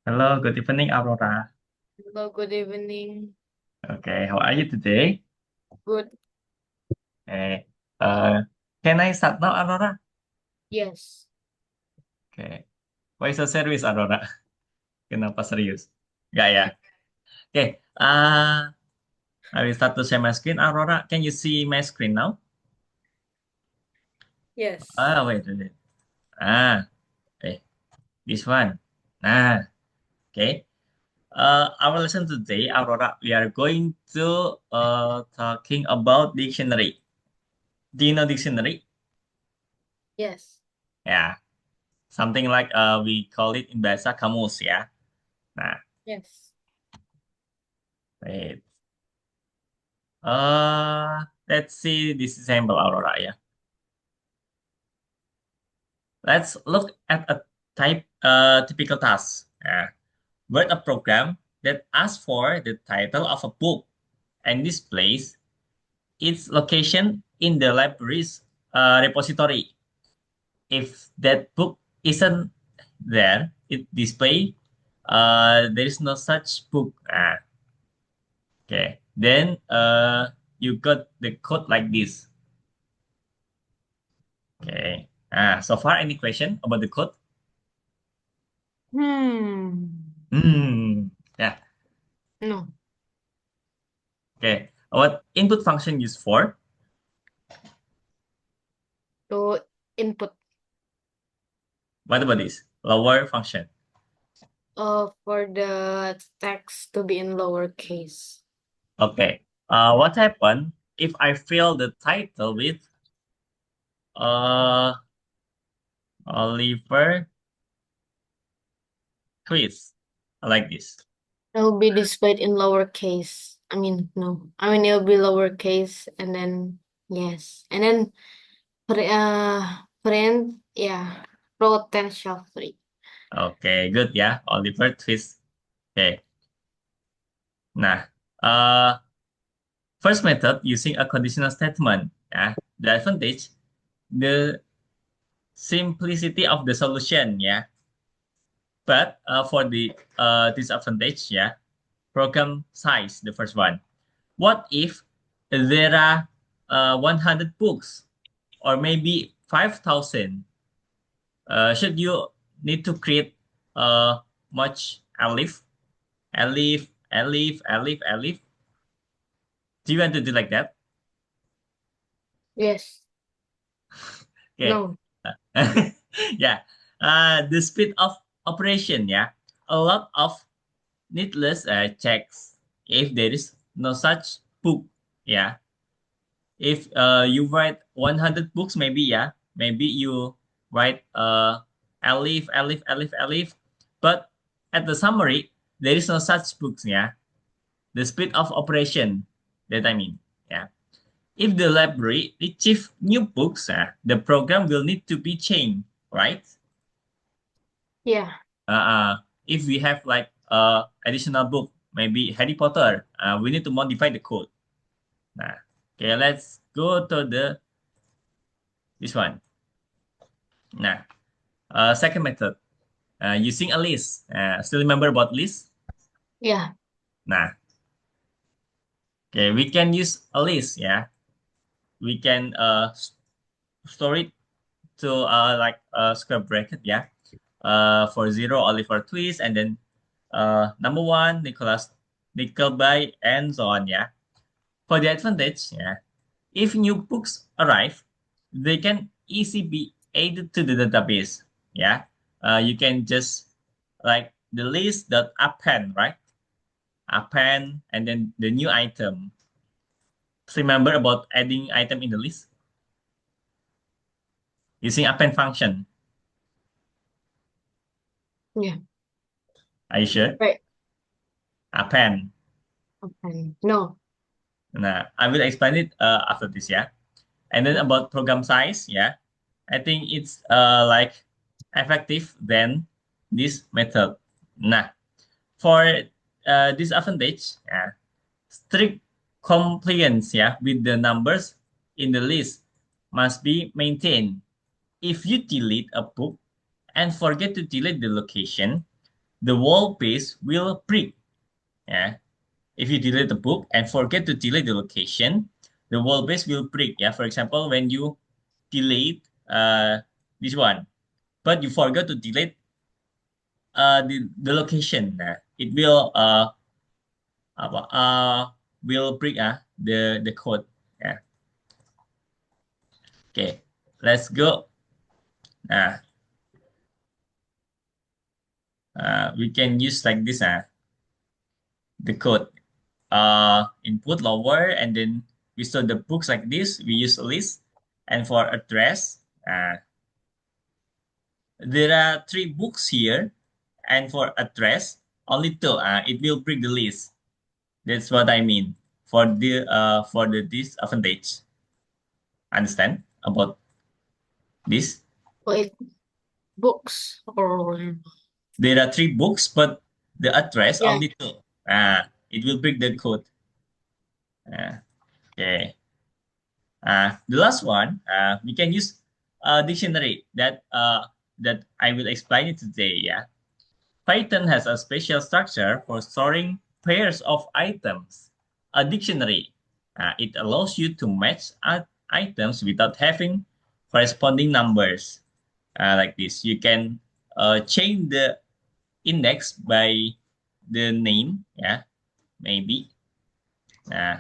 Hello, good evening, Aurora. Hello, good evening. Okay, how are you today? Good. Okay, uh, can I start now, Aurora? Yes. Okay, why so serious, Aurora? Kenapa serius? Gak ya? Okay, I will start to share my screen. Aurora, can you see my screen now? Yes. Wait. Ah, okay, this one. Okay. Our lesson today, Aurora, we are going to talking about dictionary. Do you know dictionary? Yes. Yeah, something like we call it in bahasa kamus ya. Nah, Yes. wait. Let's see this example, Aurora ya. Let's look at a typical task. Write a program that asks for the title of a book and displays its location in the library's repository. If that book isn't there, it display there is no such book. Okay. Then you got the code like this. Okay. So far any question about the code? Hmm. Hmm. Yeah. No. Okay. What input function used for? To input What about this? Lower function. for the text to be in lowercase. Okay. What happened if I fill the title with uh Oliver Twist? Like this. It'll be displayed in lowercase. I mean, no. I mean, it'll be lowercase and then, yes. And then, print, yeah. Potential free. Okay, good ya. Oliver Twist. Okay. Nah, uh, first method using a conditional statement. The advantage, the simplicity of the solution. But for the disadvantage, program size, the first one. What if there are 100 books or maybe 5,000? Should you need to create much alif? Do you want to do like that? Yes. Okay. No. Yeah. The speed of operation, a lot of needless checks if there is no such book, yeah. If you write 100 books, maybe you write alif, but at the summary there is no such books, yeah. The speed of operation, that I mean, yeah. If the library retrieve new books, the program will need to be changed, right? Yeah. Uh, uh, if we have like additional book, maybe Harry Potter, we need to modify the code. Nah, okay, let's go to the this one. Nah, second method, using a list. Still remember about list? Yeah. Nah, okay, we can use a list. Yeah, we can store it to like a square bracket. Yeah, for zero Oliver Twist, and then number one Nicholas Nickelby, and so on. Yeah. For the advantage, if new books arrive, they can easily be added to the database. Yeah, you can just like the list that append, right? Append and then the new item. So remember about adding item in the list using append function. Yeah. Are you sure? Right. Append. Okay. No. Nah, I will explain it after this, yeah. And then about program size, I think it's like effective than this method. Nah, for disadvantage, strict compliance, with the numbers in the list must be maintained. If you delete a book and forget to delete the location, the wall page will break. Yeah. If you delete the book and forget to delete the location, the wall page will break. Yeah. For example, when you delete this one, but you forgot to delete the location, it apa, will break the code. Yeah. Okay. Let's go. Nah, we can use like this. The code. Input lower, and then we store the books like this. We use a list, and for address, there are three books here, and for address, only two. It will break the list. That's what I mean for the disadvantage. Understand about this? Wait, books or There are three books, but the address yeah. only two. It will break the code. Uh, okay. The last one, we can use a dictionary that I will explain it today. Yeah, Python has a special structure for storing pairs of items. A dictionary, it allows you to match items without having corresponding numbers. Like this, you can change the index by the name. Yeah, maybe. Uh,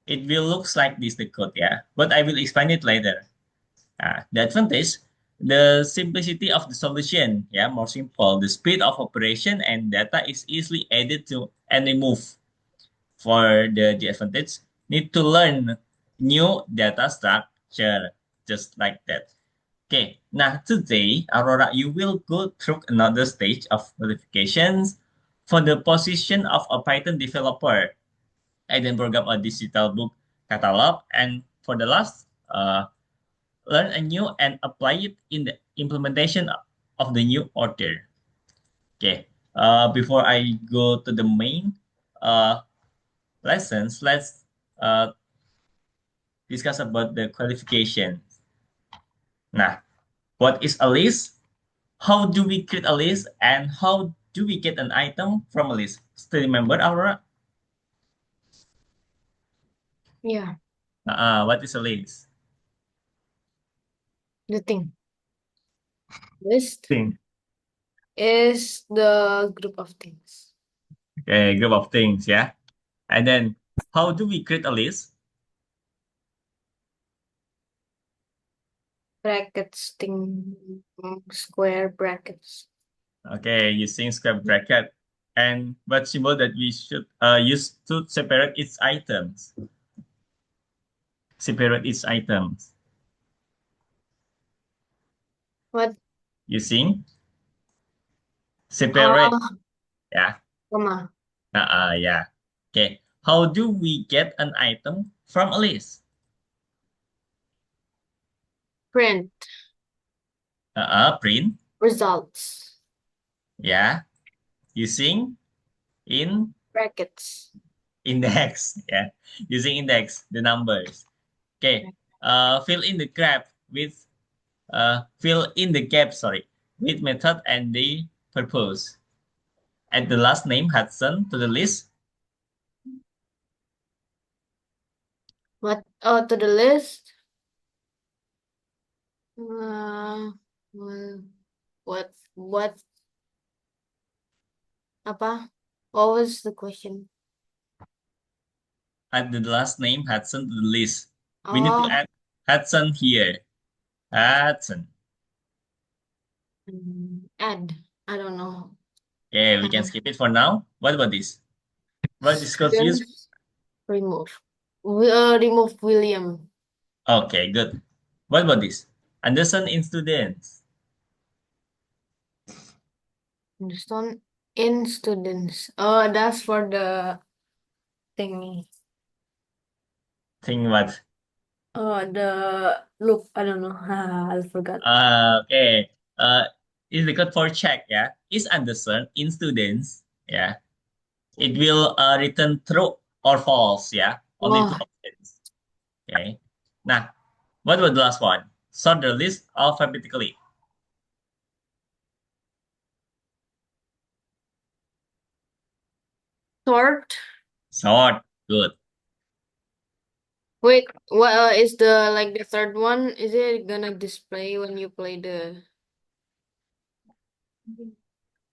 it will looks like this the code. Yeah, but I will explain it later. The advantage, the simplicity of the solution, yeah, more simple. The speed of operation and data is easily added to and removed. For the advantage, need to learn new data structure, just like that. Okay, now today, Aurora, you will go through another stage of qualifications for the position of a Python developer, and then program a digital book catalog, and for the last, learn anew and apply it in the implementation of the new order. Okay. Before I go to the main uh, lessons, let's uh, discuss about the qualification. Nah, what is a list? How do we create a list? And how do we get an item from a list? Still remember, Aurora? Yeah, What is a list? the thing. List Thing. is the group of things. Okay, group of things, yeah. And then, how do we create a list? Brackets thing, square brackets. Okay, using square bracket. And what symbol that we should use to separate its items? Separate its items. What? Using separate. Ah, Yeah. comma. Yeah. Okay. How do we get an item from a list? Print Print. results. Yeah. Using in Brackets. index. Yeah. Using index, the numbers. Okay. Fill in the gap with fill in the gap, sorry, with method and the purpose. Add the last name Hudson to the list. What? Oh, to the list. Uh, well, what? Apa? What was the question? Add the last name Hudson to the list. We need to Oh, add Hudson here. Hudson. add. I don't know. Okay, we can skip it for now. What about this? What is code used? Students remove. Remove William. Okay, good. What about this? Anderson in students. Understand? In students. Oh, that's for the thingy. Think what? Oh, the look. I don't know. I forgot. Okay. Is the code for check, yeah? Is Anderson in students? Yeah. It will return true or false, yeah? Only two Oh, options. Okay. Now, what about the last one? Sort the list alphabetically. Sort. Sort. Good. Wait, what is the like the third one? Is it gonna display when you play the?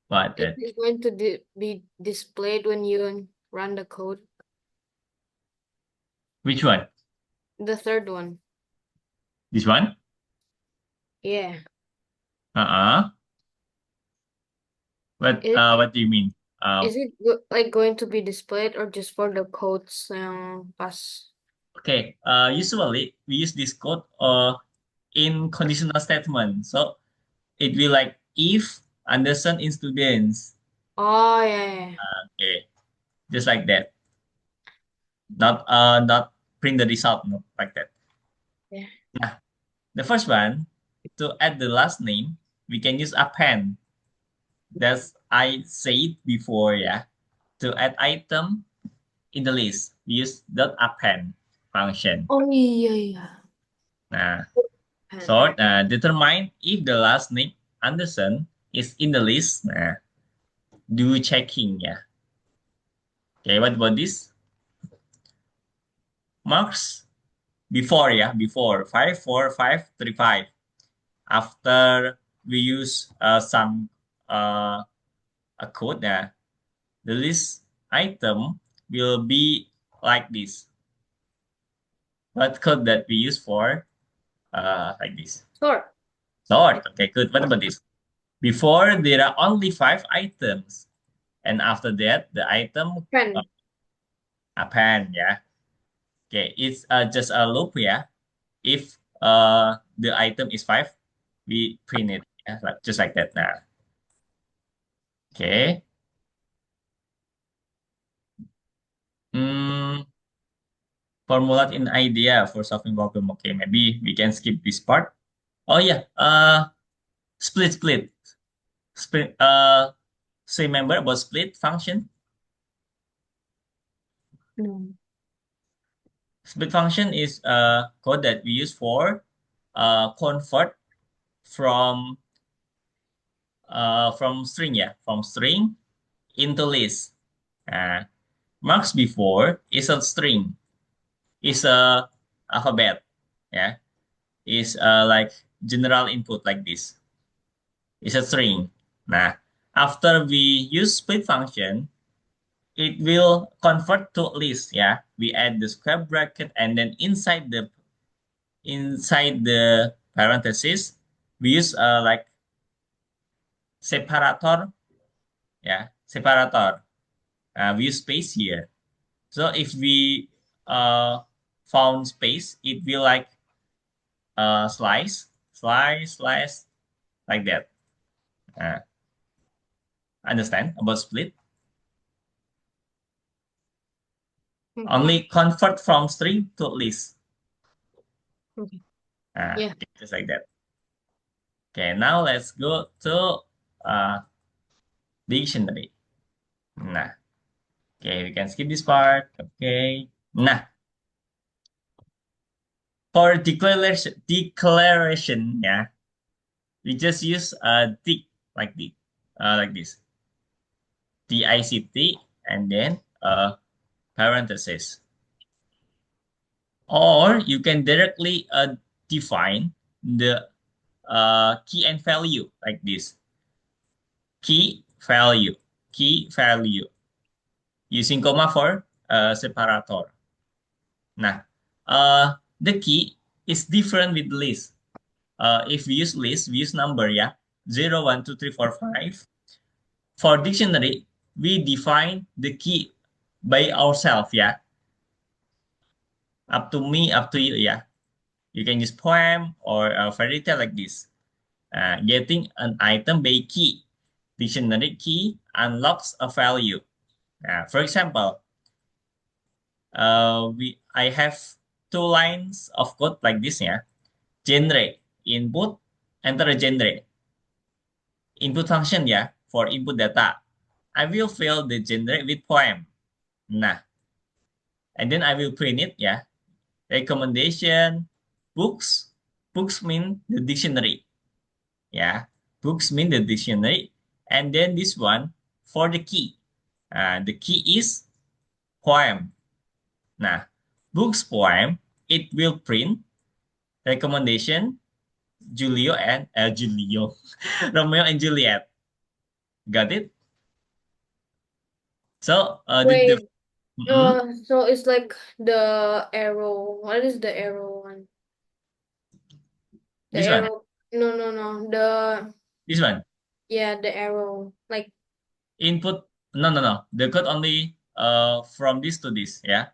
What? Is it going to be displayed when you run the code? Which one? The third one. This one? Yeah. Uh-uh. Is What do you mean? is it like going to be displayed or just for the codes pass? Okay. Usually we use this code in conditional statement. So it will like if Anderson in students. Oh yeah. Okay. Just like that. Not print the result, no, like that. Yeah. Nah, the first one, to add the last name, we can use append. That's I said before, yeah. To add item in the list, we use dot append function. Oh iya iya. Nah, Pen. so determine if the last name Anderson is in the list. Nah, do checking, yeah. Okay, what about this? Marks before, yeah, before 54535. After we use some a code, the list item will be like this. What code that we use for like this? Sort. Sort. Okay, good. What about this? Before there are only 5 items, and after that the item Pen. append. Yeah. Okay, it's just a loop. Yeah. If the item is 5, we print it. Yeah, like, just like that now. Okay. Mm, formula in idea for solving problem. Okay, maybe we can skip this part. Oh yeah, split. Split. So remember about split function? No. Split function is a code that we use for convert from string, yeah, from string into list. Uh, marks before is a string, is a alphabet, yeah, is like general input like this. Is a string. Nah, after we use split function, it will convert to list. Yeah, we add the square bracket, and then inside the parenthesis, we use like separator. Yeah, separator. We use space here. So if we found space, it will like slice like that. Uh, understand about split? Okay. Only convert from string to list. Okay. Yeah. Okay, just like that. Okay, now let's go to uh, dictionary. Nah, okay, we can skip this part. Okay. Nah, for declaration, yeah, we just use dict like this, dict, and then parenthesis. Or you can directly define the key and value like this. Key value, key value, using comma for separator. Nah, the key is different with list. If we use list, we use number, yeah, 0, 1, 2, 3, 4, 5. For dictionary, we define the key by ourselves, yeah. Up to me, up to you, yeah. You can use poem or a fairy tale like this. Getting an item by key. Dictionary key unlocks a value. For example, I have 2 lines of code like this, yeah. Genre, input, enter a genre. Input function, yeah, for input data. I will fill the genre with poem. Nah, and then I will print it, yeah. Recommendation, books. Books mean the dictionary, yeah. Books mean the dictionary. And then this one for the key. The key is poem. Nah, books poem, it will print recommendation Julio and Julio, Romeo and Juliet. Got it? So the Wait, mhm. so it's like the arrow. What is the arrow one? The This one, arrow. No, no, no. this one. Yeah, the arrow. Like, Input. No, no, no. The code only from this to this. Yeah,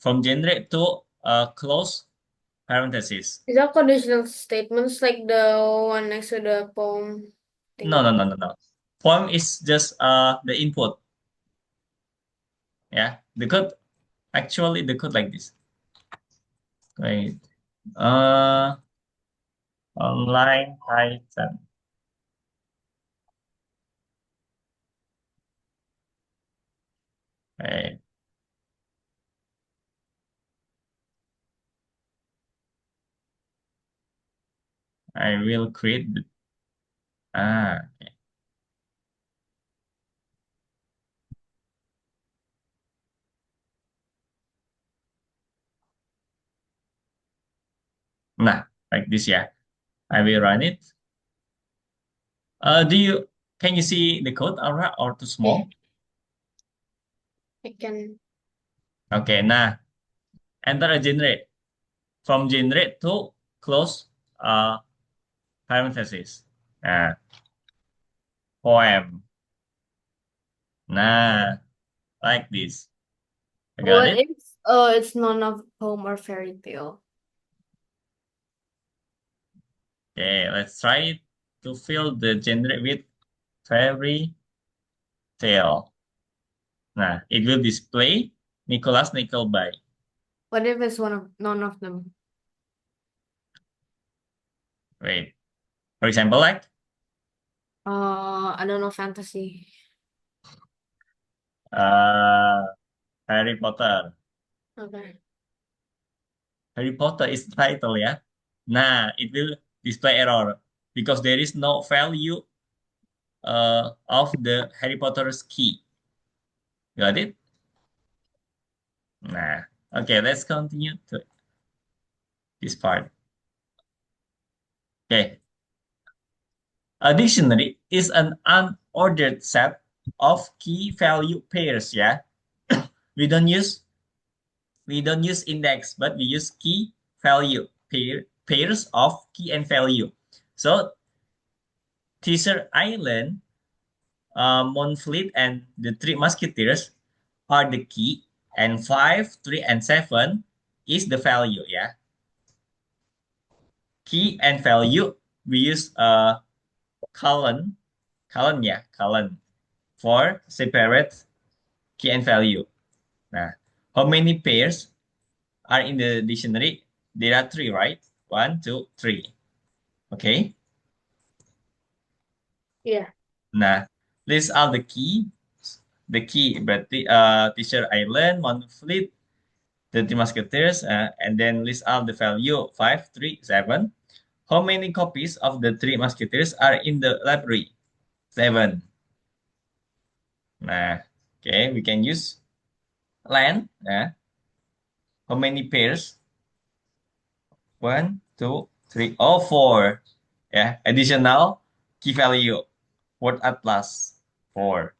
from generate to close parenthesis. is that conditional statements like the one next to the poem No, no, thingy? no, no, no. Poem is just the input. Yeah, the code actually the code like this. Wait. Uh, online Python. Wait. I will create the, okay. Nah, like this. Yeah, I will run it. Do you can you see the code, Aura, or too Yeah, small? I can. Okay, nah. Enter a generate. From generate to close uh parenthesis. Nah, poem. Nah, like this. I got What it. if it's none of poem or fairy tale? Okay, let's try it to fill the generate with fairy tale. Nah, it will display Nicholas Nickelby. What if it's one of none of them? Wait, for example, like I don't know fantasy. uh Harry Potter. Okay. Harry Potter is the title, yeah. Nah, it will display error because there is no value of the Harry Potter's key. Got it? Nah. Okay, let's continue to this part. Okay. A dictionary is an unordered set of key value pairs, yeah. We don't use we don't use index, but we use key value pairs of key and value. So Teaser Island, Moonfleet, and the Three Musketeers are the key, and 5, 3, and 7 is the value, yeah. Key and value, we use colon for separate key and value. Nah, how many pairs are in the dictionary? There are three, right? One, two, three. Okay. Yeah. Nah, list all the key. The key berarti Teacher Island, Moonfleet, the Three Musketeers, and then list all the value 5, 3, 7. How many copies of the Three Musketeers are in the library? 7. Nah, okay, we can use len. How many pairs? One, two, three, oh, 4. Yeah, additional key value. Word atlas 4.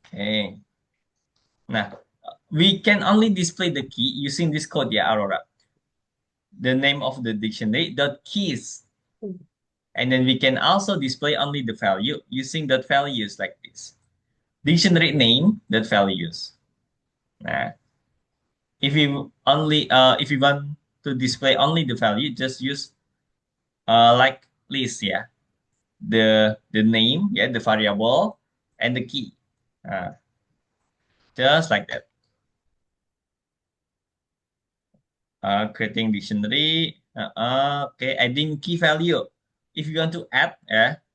Okay. Nah, we can only display the key using this code, yeah, Aurora. The name of the dictionary, dot keys. And then we can also display only the value using dot values like this. Dictionary name, dot values. Nah, if you want to display only the value, just use like list, yeah. The name, yeah, the variable, and the key. Uh, just like that. Creating dictionary. Okay, adding key value. If you want to add,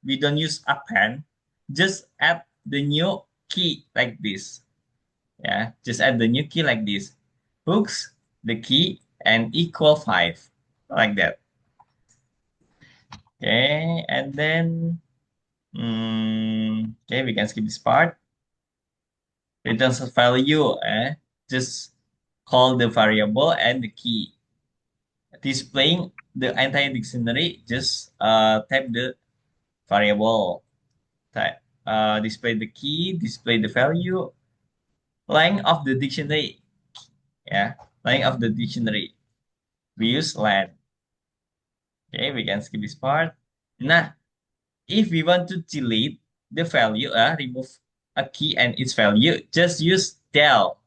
we don't use append. Just add the new key like this. Yeah, just add the new key like this. Hooks the key and equal 5 like that. Okay, and then okay, we can skip this part. Returns a value, just call the variable and the key. Displaying the entire dictionary, just type the variable. Type, display the key, display the value, length of the dictionary. Yeah, length of the dictionary. We use len. Okay, we can skip this part. Nah, if we want to delete the value, remove a key and its value, just use del.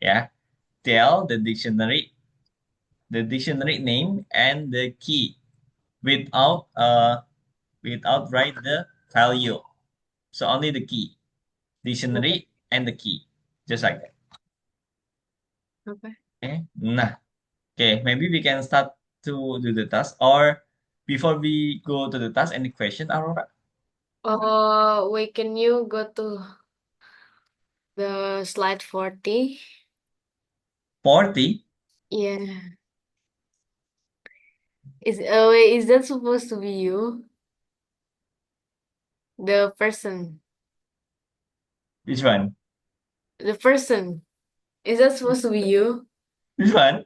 Yeah, del the dictionary name and the key without write the value. So only the key, Okay. dictionary and the key, just like that. Okay. Okay. Nah. Okay. Maybe we can start to do the task. Or before we go to the task, any question, Aurora? Wait, can you go to the slide 40? 40? Yeah. Wait, is that supposed to be you? The person. Which one? The person. Is that supposed to be you? Which one?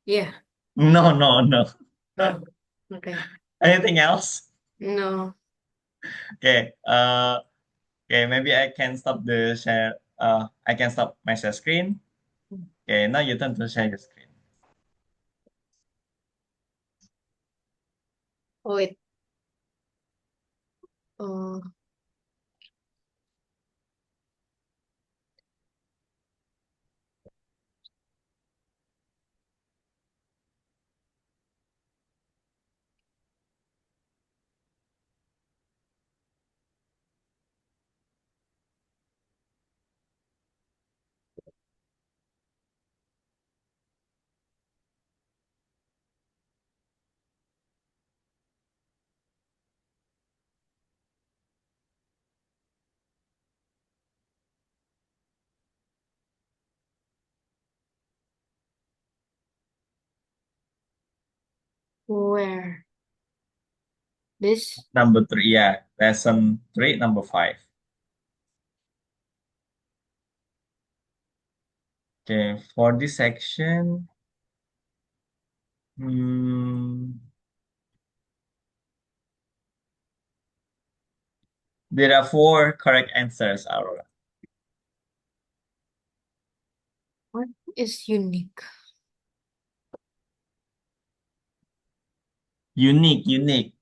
Yeah. No, no, no. Oh, okay. Anything else? No. Okay. Okay. Maybe I can stop the share. I can stop my share screen. Okay. Now you turn to share your screen. Oh, wait. Uh, where? This? Number three. Yeah. Lesson three, number five. Okay. For this section, hmm, there are four correct answers, Aurora. What is unique? Unique, unique.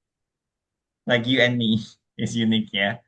Like you and me is unique, yeah.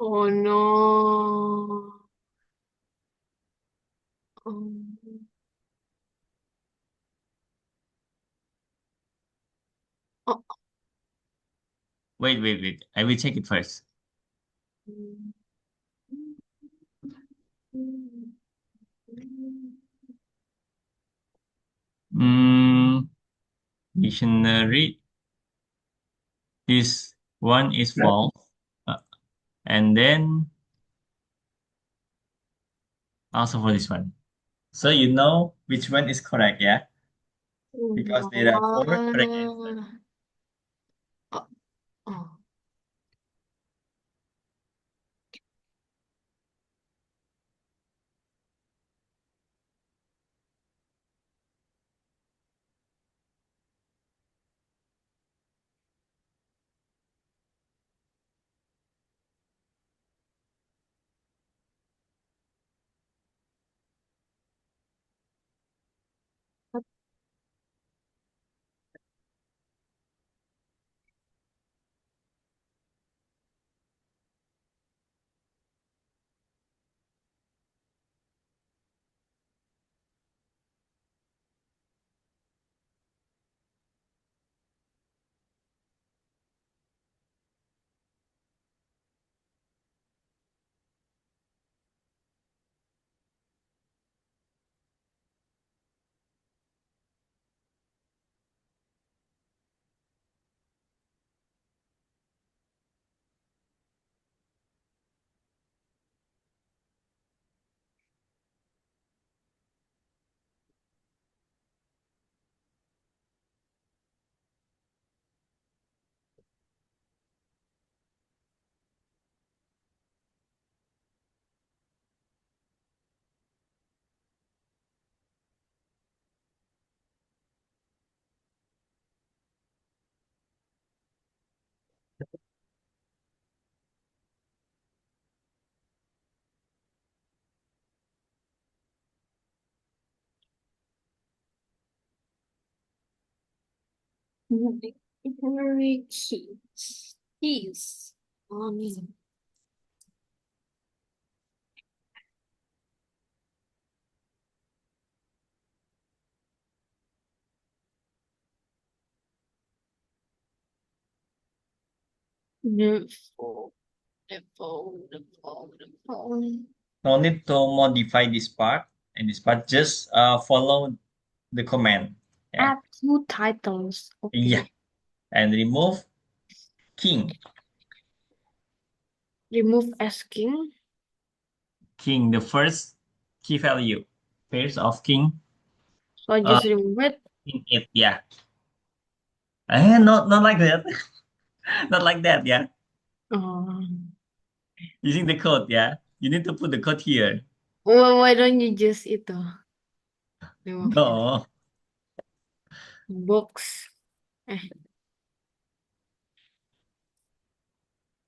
Oh no. Um, oh, Wait, wait, wait. I will check it first. Mm, dictionary. This one is false. Uh, and then also for this one. So you know which one is correct, yeah? Because there are four correct answers. oh, oh. Dictionary keys. Keys. Oh, no. The phone. The phone. The phone. The phone. No need to modify this part and this part. Just follow the command. Yeah. Add two titles. Yeah. Okay. And remove king. Remove asking. King, the first key value. Pairs of king So I uh, just remove it. in it. Yeah. Not like that. Not like that. Yeah. Oh. Using the code. Yeah. You need to put the code here. Why don't you just itu? Remove it. No. Box. Eh,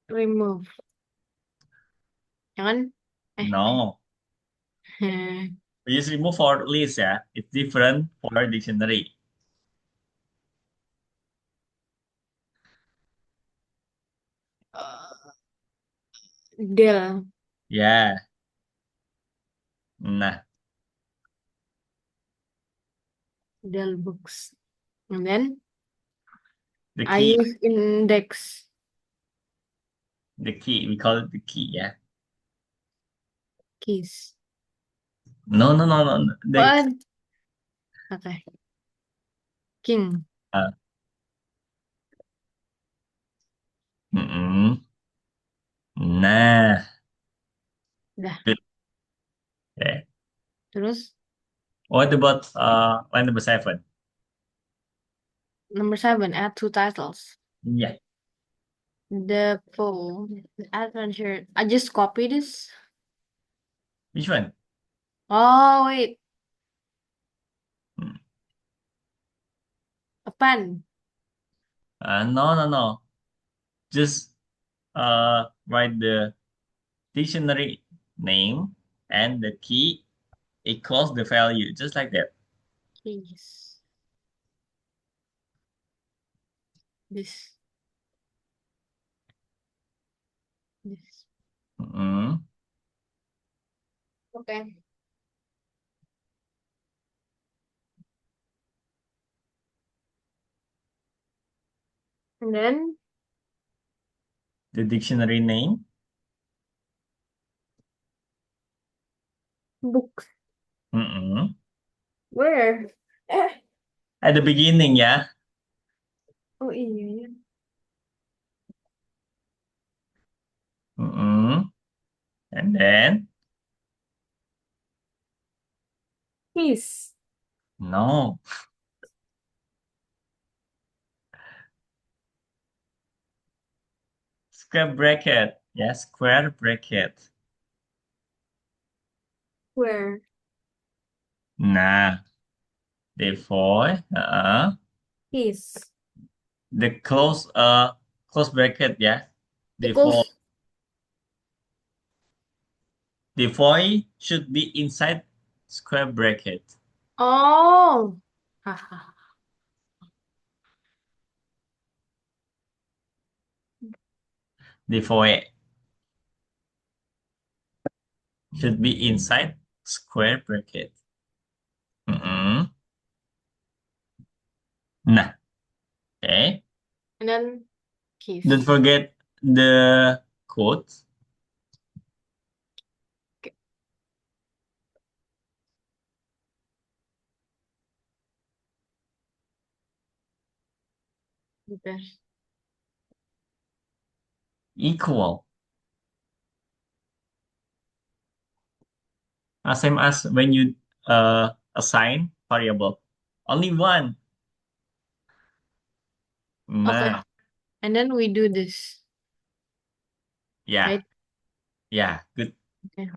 remove. Jangan. Eh. No. We use remove for list. Yeah. It's different for dictionary. Del. Yeah. Nah. Del books. And then The I key. use index The key. We call it the key. Yeah. keys. No. No. No. No. The What? Okay. King. uh, mm-mm. Nah. Dah. Good. Okay. Terus What about line number 7? number 7, add two titles. Yeah. The poem, adventure. I just copy this. Which one? Oh, wait. Hmm. A pen. No. No. No. Just write the dictionary name and the key equals the value, just like that. Keys. This. This. Mm-mm. Okay. And then The dictionary name. books. Mm-mm. Where? Eh. At the beginning, yeah. Oh, iya ya. Mm-mm. And then Keys. no. Square bracket. Yeah, square bracket. Where? Nah. Therefore, Keys. the close bracket, yeah. Therefore, Equals. the void should be inside square bracket. Oh. Haha. The void should be inside square bracket. Mm-mm. Nah, okay. And then Don't keys. forget the code. Okay. Okay. Equal. Same as when you assign variable. Only one. Okay. Nah, And then we do this, yeah, right? yeah, good. Okay.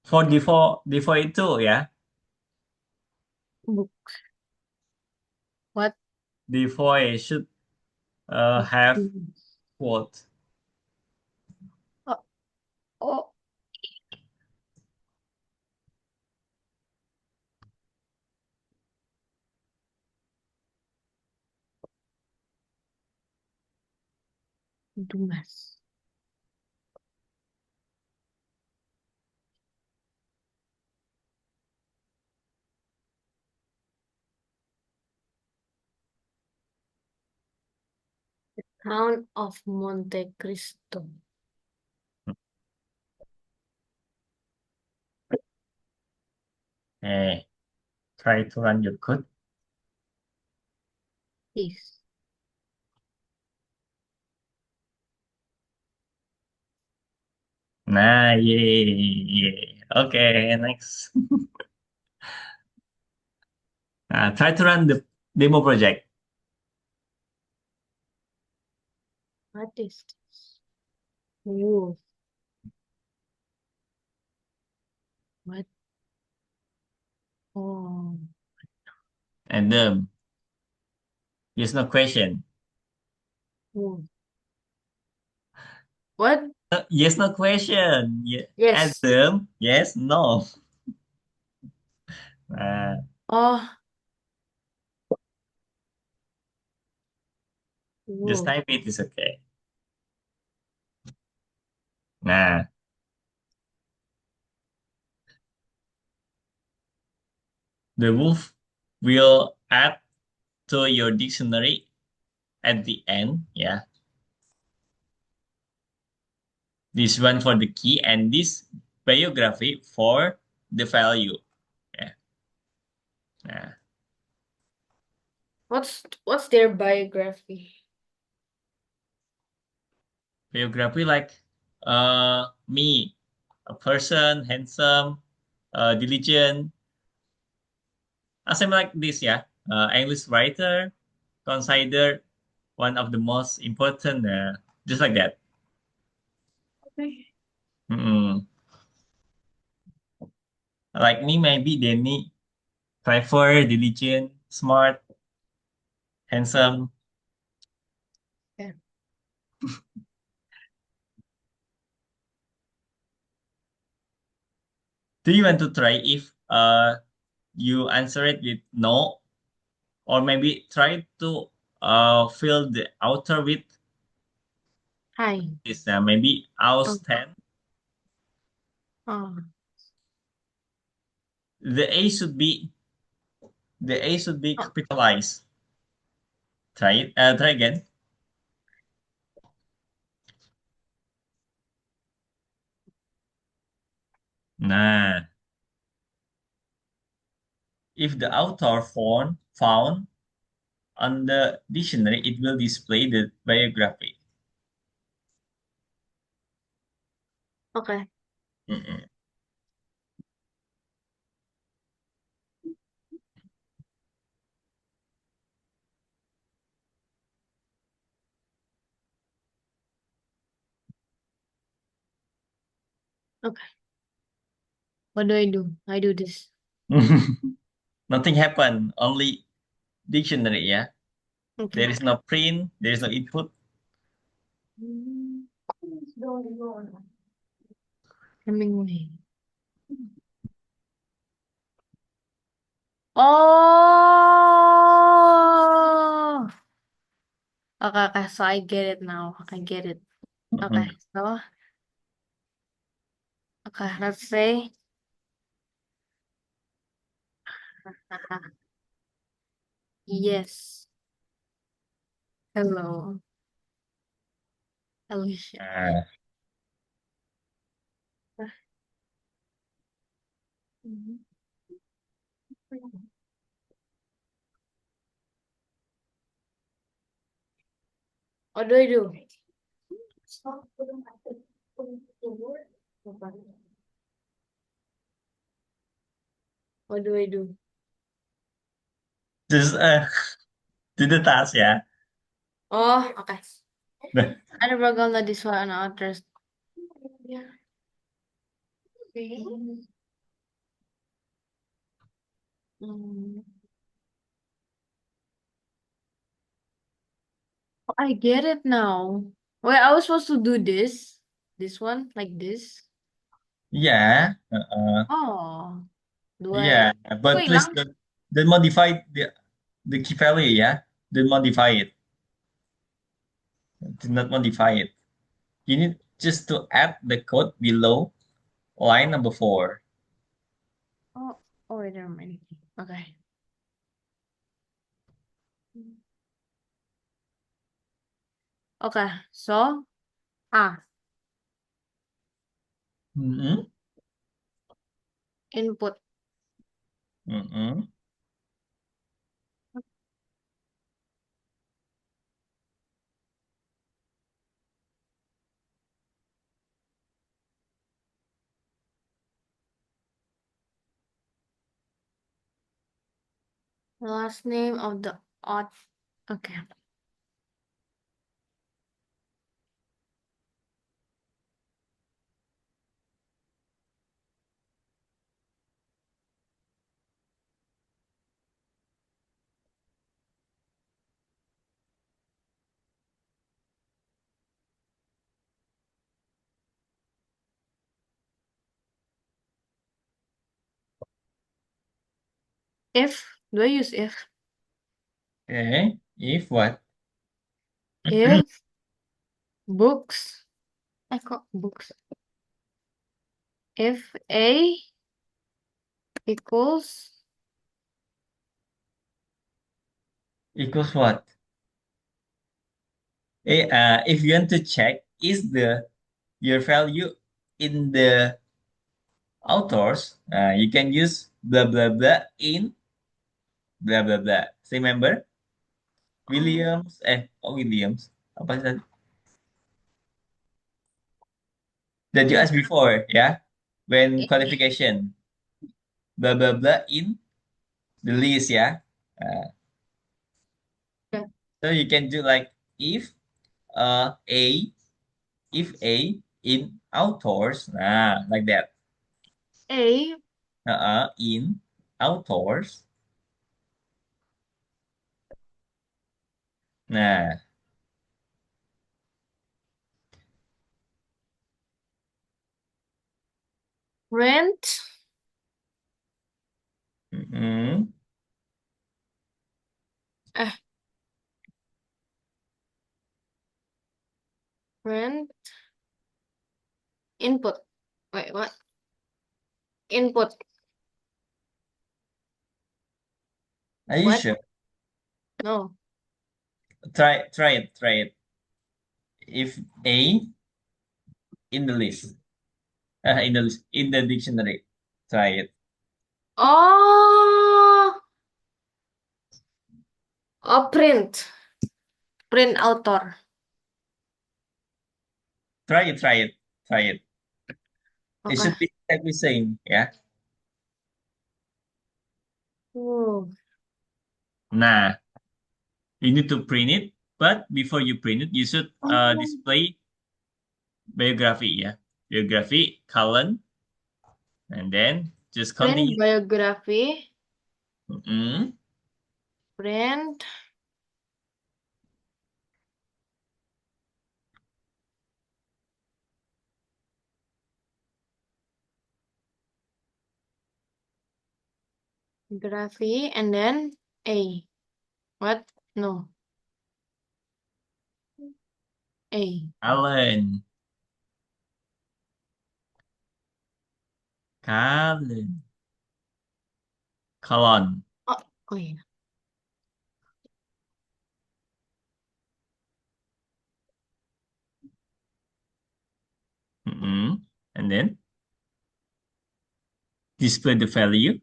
For default itu ya. Book. What? Default should have quote. Oh, oh. Dumas. Count of Monte Cristo. Hey, try to run your code. Yes. Nah, yeah. Okay, next. Try to run the demo project. What is this? Wolf. What? Oh. And yes, no question. Wolf. What? Yes, no question. Yeah. Yes. Adam, yes, no. Uh, Oh. just Wolf. type it, it's okay. Nah, the wolf will add to your dictionary at the end. Yeah. This one for the key and this biography for the value. Yeah. Nah. What's their biography? Biography like me, a person, handsome, diligent, something like this, yeah. English writer, considered one of the most important, just like that. Okay. Mm-mm. Like me, maybe Danny, clever, diligent, smart, handsome. Yeah. Do you want to try if you answer it with no, or maybe try to fill the outer with Hi. this, maybe Oh. aus 10. Oh. The A should be the A should be Oh. capitalized. Try it. Try again. Nah. If the author found on the dictionary, it will display the biography. Okay. Mm-mm. Okay. What do I do? I do this. Nothing happened. Only dictionary. Yeah. Okay. There is no print. There is no input. Hemingway. Oh. Okay, okay, so I get it now. I get it. Okay, Mm-mm. so okay, let's say yes. Hello. Alicia. Ah. Mhm. What do I do? What do I do? Just do the task. Yeah. Oh, okay. I never gonna this one others. Yeah. Mm. Oh, I get it now. Wait, I was supposed to do this one, like this. Yeah. Oh, do Yeah. I? But Wait please lang. don't modify the key value. Yeah. Don't modify it. Do not modify it. You need just to add the code below line number 4. Oh, oh, wait a minute. Okay. Okay, so Mm-mm. input. Mm-mm. Last name of the auth. Okay. If, do I use if? Okay. If what? If books, I call books. If A equals Equals what? If you want to check is the your value in the authors, you can use blah blah blah in blah blah blah. Say remember? Williams, Williams. Apa tadi? That you asked before, yeah? When A. qualification, blah blah blah in the list, yeah? Uh, Okay. so you can do like if A, if A in authors, like that. A In authors. Nah, rent mm-mm. eh rent input. Wait, what? Input. Are you What? sure? No. Try it. If A in the list, in the list, in the dictionary, try it. Oh, oh, print author. Try it, try it. It Okay. should be exactly same, yeah. Oh, Nah, you need to print it, but before you print it, you should oh, display biography, yeah. Biography, colon, and then just print continue. biography, Mm-mm. print graphy, and then A. What? No. A. Colon, colon, colon. Oh, oh yeah. Mm-mm. And then display the value.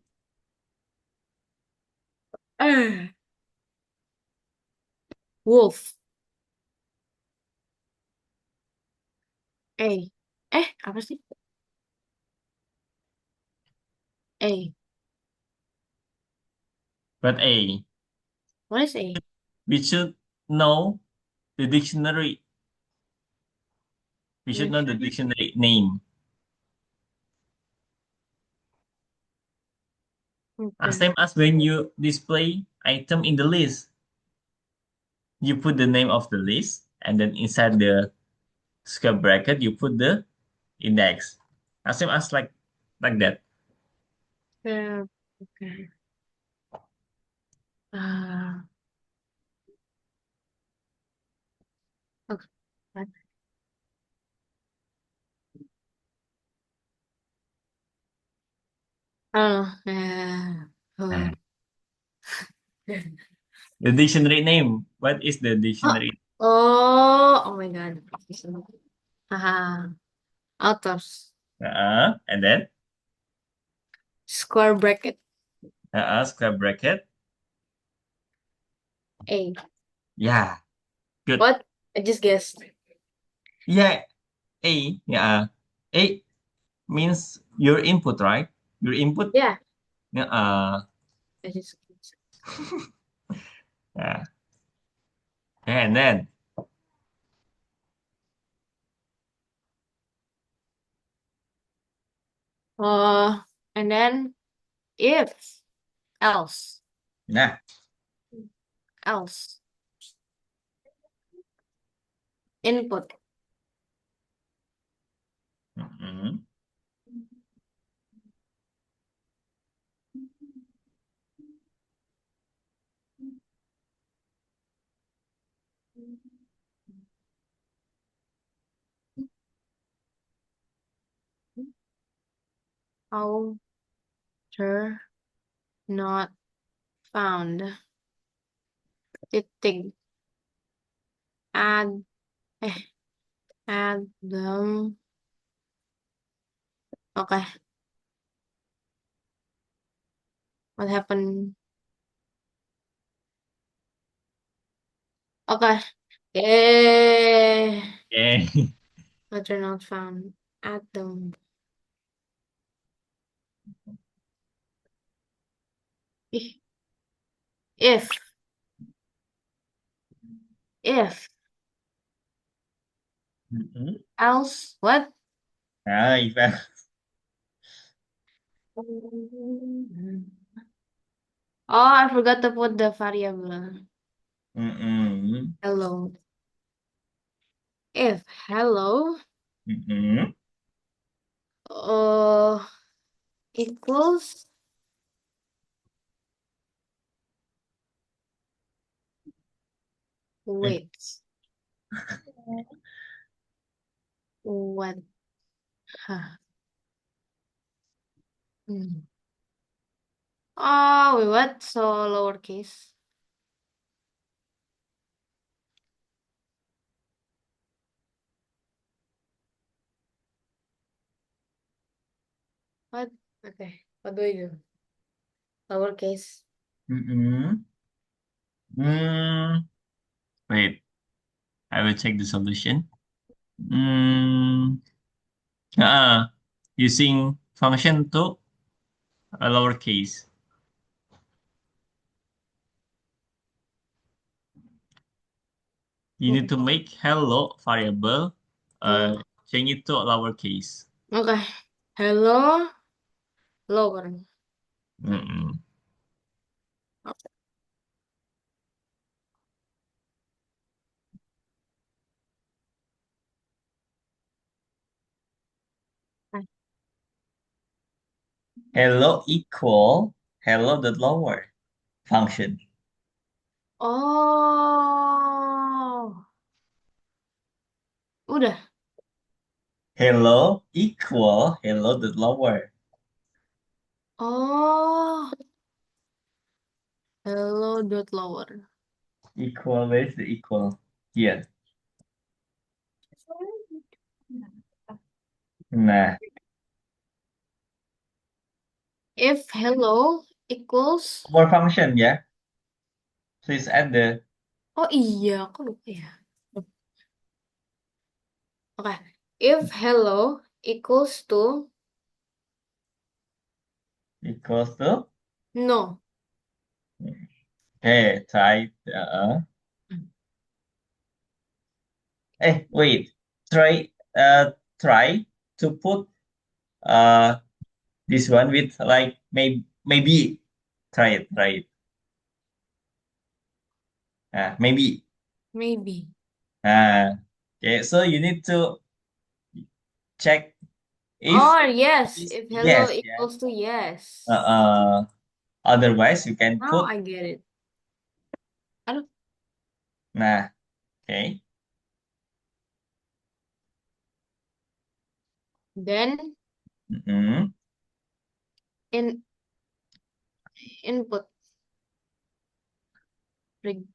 Eh, wolf. A. Apa sih? A. But A, What is A? we should know the dictionary. We should know the Dictionary. dictionary name. Okay. Same as when you display item in the list. You put the name of the list, and then inside the square bracket, you put the index. Same as like that. Okay. Uh, Okay. I don't know. Nah, the dictionary name. What is the Oh, dictionary? oh my God. Haha. Authors. And then Square bracket. square bracket. A. Yeah, good. What? I just guessed. Yeah, A. Yeah, A means your input, right? Your input. Yeah, Yeah. I just guessed. Yeah. And then Uh, and then if, else, nah. else, input. Mm-mm. Outer not found. Titik. Add, add them. Okay, what happened? Okay. Yeah. Okay. Outer not found. Add them. If, if, Mm-mm. else, what? Ah, if Oh, I forgot to put the variable. mm-mm. Hello. If hello Mm-mm. uh equals wait. What? Huh. Hmm. Oh, wait, what? So lowercase. What? Okay. What do we do? Lowercase. Mm-mm. Mm. Wait, I will check the solution. Mm. Uh, using function to a lowercase. You need to make hello variable, uh, Oh, change it to a lowercase. okay. Hello, lower. Mm-mm. Okay. Hello equal hello dot lower function. Oh, udah. Hello equal hello dot lower. Oh, hello dot lower. Equal, where's the equal? Here. Nah, If hello equals. more function ya. Please add the Oh iya, aku lupa ya. Oke. If hello equals to equals to. no. Okay, try. Wait. Try. Try to put uh this one with like maybe. Try it. Try it. Maybe. Maybe. Okay. So you need to check if Oh, yes. it's If hello yes. Yeah. equals to Uh, yes. uh, Otherwise you can Now put. I get it. Aduh. Nah. Okay. Then Mm-mm. in input. Reg-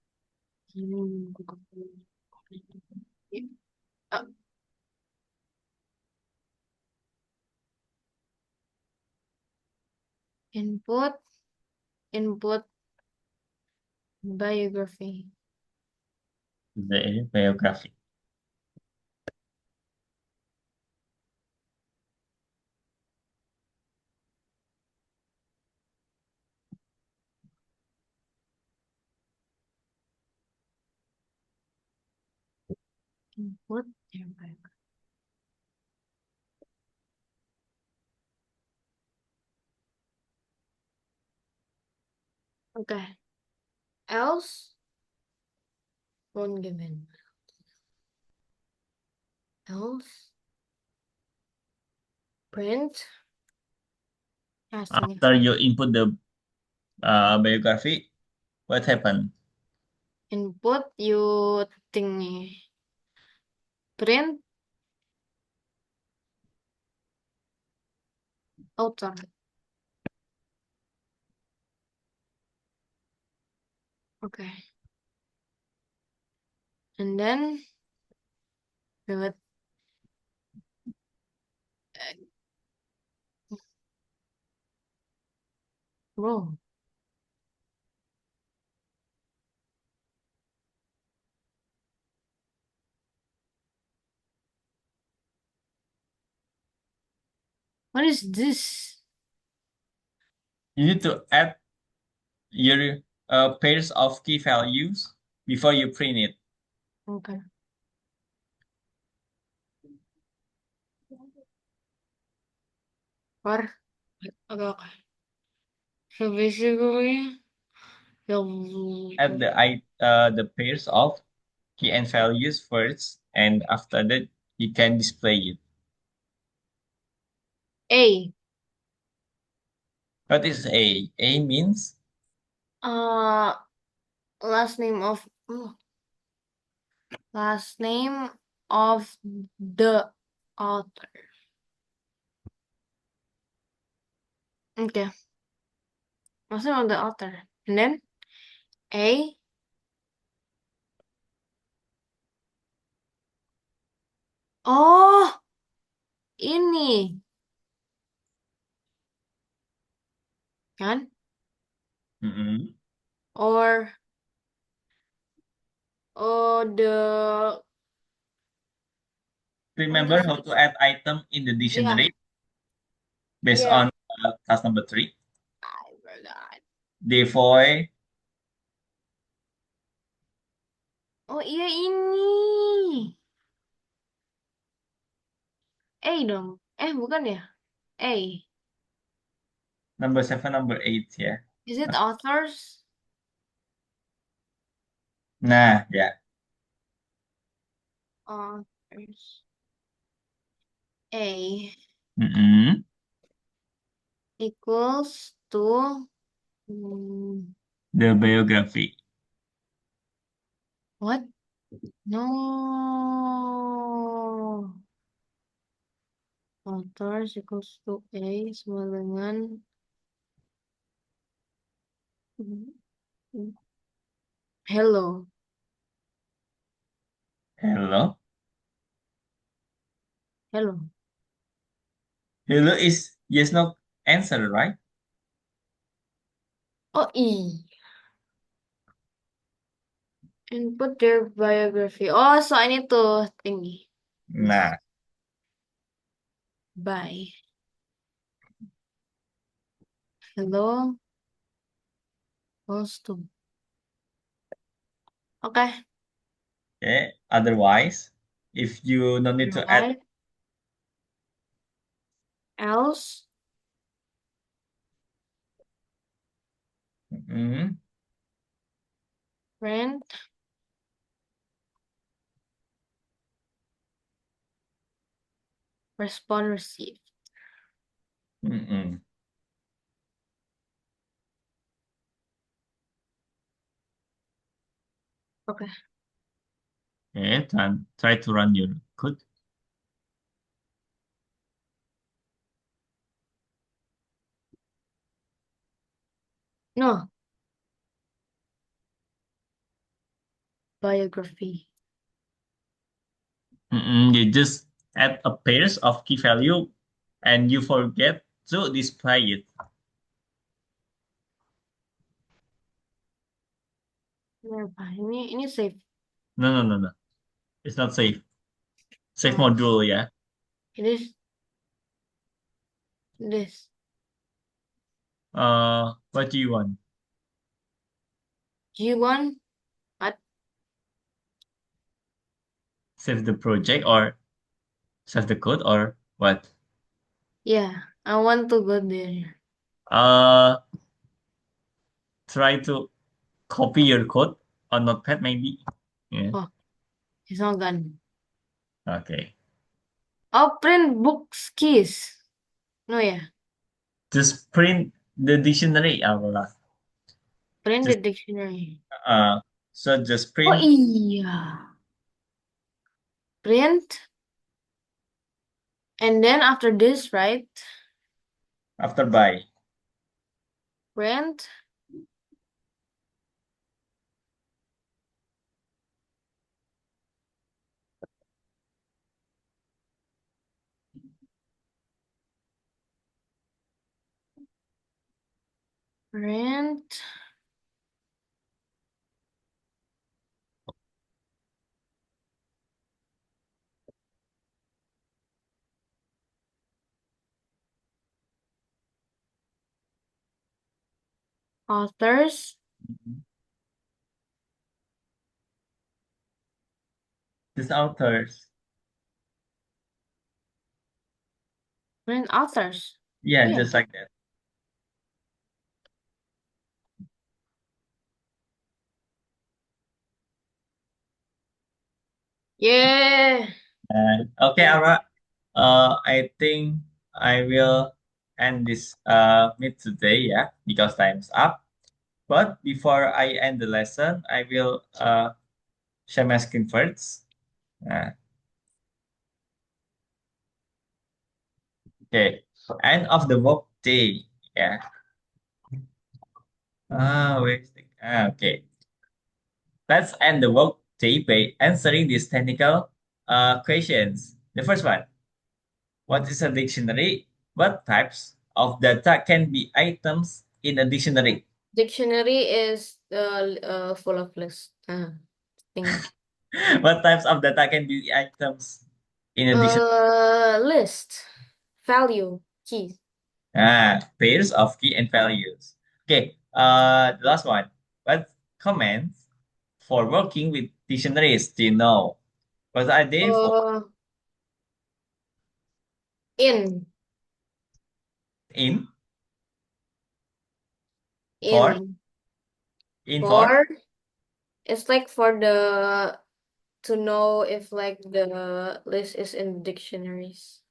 uh, input input biography. The biography. Input their biography. Okay. Else won't given. Else print. Asking After you input the biography, what happened? input you thingy print author. Okay. And then we would whoa. What is this? You need to add your pairs of key values before you print it. Okay. Or okay. So basically you Add the pairs of key and values first, and after that you can display it. A What is A? A means uh last name of last name of the author. Okay. Last name of the author. And then A. Oh, ini kan? mm-mm. Or the what Remember is how to add item in the yeah dictionary based yeah on class number 3. I forgot. Devoy, Oh iya ini A dong. Bukan ya? A. number 7, number 8 ya. Is it authors? Nah, ya. Authors. A Mm-mm. equals to The biography. what? No. Authors equals to A sama dengan hello. Hello. Hello. Hello is yes no answer, right? Oh I. Input their biography. Oh, so I need to thingy. This. Nah, Bye. Hello. Equals to. Okay. okay. Otherwise, if you don't need to add Right. Else. mm, Friend. Respond received. mm-mm. Okay. Okay, try to run your code. No, biography. You just add a pairs of key value and you forget to display it. Kenapa? Ini safe. No, no, no, no. It's not safe. Safe Oh, module, yeah. it is this. What do you want? G1? What? Save the project or save the code or what? Yeah, I want to go there. Uh, Try to copy your code on Notepad maybe. Yeah. Oh, it's not done. Okay. Oh, print books keys. No, yeah. Just print the dictionary, Aurora. Print the Just dictionary. uh, so just Oh print iya. Print. And then after this, right? after by. Print. Print. Authors. This authors. Print authors. Yeah, Yeah. just like that. Yeah. Okay, Yeah. Aurora. I think I will end this meet today, yeah, because time's up. But before I end the lesson, I will share my screen first. Uh, okay, end of the work day. Yeah. Okay. Let's end the work day by answering these technical questions. The first one, what is a dictionary? What types of data can be items in a dictionary? Dictionary is full of list. Thing. What types of data can be items in a dictionary? List. Value. Keys. Pairs of key and values. Okay, the last one. What commands for working with dictionaries do you know? What are they for? Uh, in. In, for, In. in for? For. It's like for the to know if like the list is in dictionaries.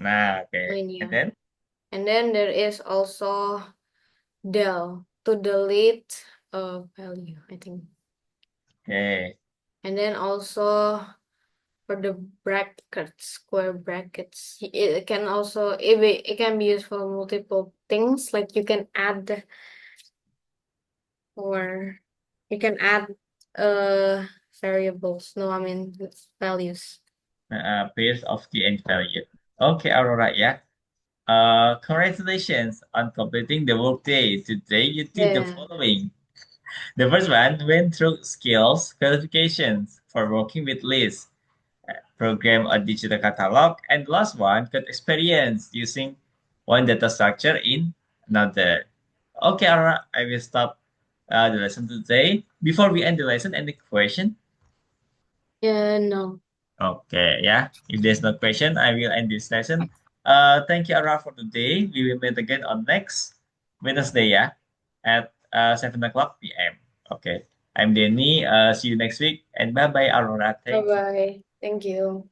I Okay. mean, And yeah. then, And then there is also del to delete a value, I think. okay. And then also for the brackets, square brackets, it can also it can be used for multiple things. Like you can add or you can add variables. No, I mean it's values. Pairs of key and value. Okay, Aurora, yeah. Congratulations on completing the workday. Today you did the Yeah. following. The first one went through skills qualifications for working with lists, program a digital catalog, and the last one got experience using one data structure in another. Okay, Aurora, I will stop the lesson today. Before we end the lesson, any question? Yeah, no. Okay, yeah. If there's no question, I will end this lesson. Thank you, Ara, for today. We will meet again on next Wednesday, yeah, at 7 o'clock p.m. Okay. I'm Denny. See you next week. And bye-bye, Aurora. Bye Thank you. bye. Thank you.